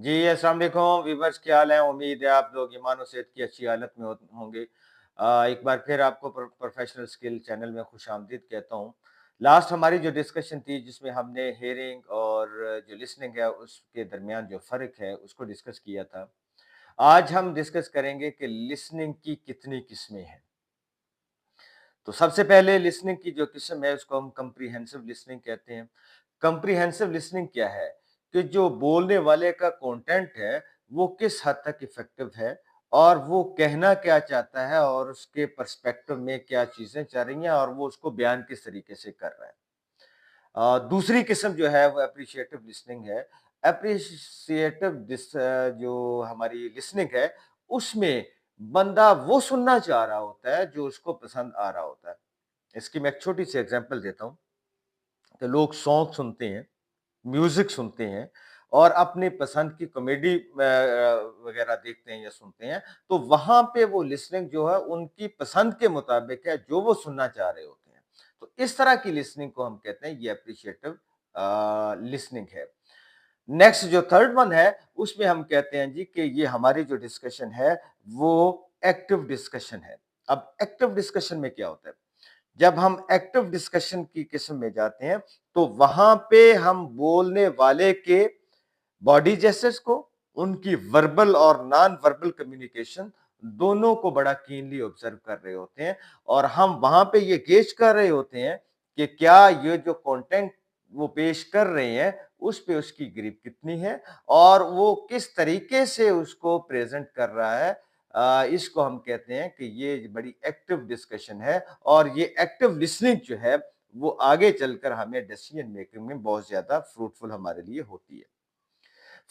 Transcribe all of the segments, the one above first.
जी, अस्सलाम वालेकुम व्यूअर्स, क्या हाल है? उम्मीद है आप लोग ईमान और सेहत की अच्छी हालत में होंगे। एक बार फिर आपको प्रोफेशनल स्किल चैनल में खुशामदीद कहता हूँ। लास्ट हमारी जो डिस्कशन थी जिसमें हमने हियरिंग और जो लिसनिंग है उसके दरमियान जो फ़र्क है उसको डिस्कस किया था। आज हम डिस्कस करेंगे कि लिसनिंग की कितनी किस्में हैं। तो सबसे पहले लिसनिंग की जो किस्म है उसको हम कम्प्रिहेंसिव लिसनिंग कहते हैं। कम्प्रिहेंसिव लिसनिंग क्या है? कि जो बोलने वाले का कंटेंट है वो किस हद तक इफेक्टिव है और वो कहना क्या चाहता है और उसके पर्सपेक्टिव में क्या चीजें चल रही हैं और वो उसको बयान किस तरीके से कर रहा है। दूसरी किस्म जो है वो एप्रिशिएटिव लिसनिंग है। जो हमारी लिसनिंग है उसमें बंदा वो सुनना चाह रहा होता है जो उसको पसंद आ रहा होता है। इसकी मैं एक छोटी सी एग्जांपल देता हूँ कि लोग सॉन्ग सुनते हैं, म्यूजिक सुनते हैं और अपनी पसंद की कॉमेडी वगैरह देखते हैं या सुनते हैं, तो वहां पे वो लिसनिंग जो है उनकी पसंद के मुताबिक है जो वो सुनना चाह रहे होते हैं। तो इस तरह की लिसनिंग को हम कहते हैं ये अप्रिशिएटिव लिसनिंग है। नेक्स्ट जो थर्ड वन है उसमें हम कहते हैं जी कि ये हमारी जो डिस्कशन है वो एक्टिव डिस्कशन है। अब एक्टिव डिस्कशन में क्या होता है? जब हम एक्टिव डिस्कशन की किस्म में जाते हैं तो वहां पे हम बोलने वाले के बॉडी जेस्चर्स को, उनकी वर्बल और नॉन वर्बल कम्युनिकेशन दोनों को बड़ा कीनली ऑब्जर्व कर रहे होते हैं और हम वहां पे ये गेज कर रहे होते हैं कि क्या ये जो कंटेंट वो पेश कर रहे हैं उस पे उसकी ग्रिप कितनी है और वो किस तरीके से उसको प्रेजेंट कर रहा है। इसको हम कहते हैं कि ये बड़ी एक्टिव डिस्कशन है और ये एक्टिव लिसनिंग जो है वो आगे चलकर हमें डिसीजन मेकिंग में बहुत ज्यादा फ्रूटफुल हमारे लिए होती है।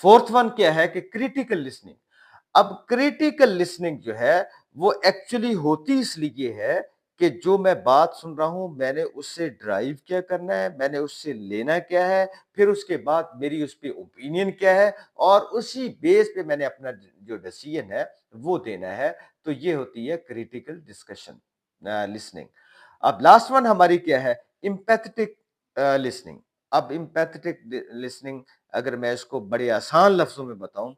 फोर्थ वन क्या है कि क्रिटिकल लिसनिंग। अब क्रिटिकल लिसनिंग जो है वो एक्चुअली होती इसलिए है कि जो मैं बात सुन रहा हूं मैंने उससे ड्राइव क्या करना है, मैंने उससे लेना क्या है, फिर उसके बाद मेरी उस पे ओपिनियन क्या है और उसी बेस पे मैंने अपना जो डिसीजन है वो देना है। तो ये होती है क्रिटिकल डिस्कशन लिसनिंग। अब लास्ट वन हमारी क्या है? Empathetic listening. अब इम्पैथेटिक लिसनिंग अगर मैं इसको बड़े आसान लफ्जों में बताऊं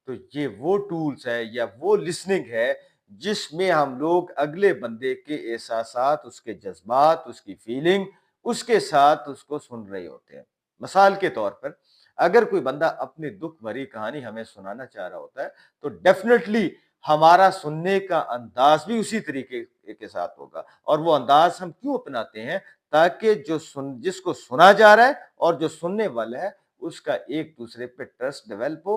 तो ये वो टूल्स है या वो लिसनिंग है जिसमें हम लोग अगले बंदे के एहसासात, उसके जज्बात, उसकी फीलिंग, उसके साथ उसको सुन रहे होते हैं। मिसाल के तौर पर अगर कोई बंदा अपनी दुख भरी कहानी हमें सुनाना चाह रहा होता है तो डेफिनेटली हमारा सुनने का अंदाज भी उसी तरीके के साथ होगा और वो अंदाज हम क्यों अपनाते हैं? ताकि जिसको सुना जा रहा है और जो सुनने वाला है उसका एक दूसरे पे ट्रस्ट डेवलप हो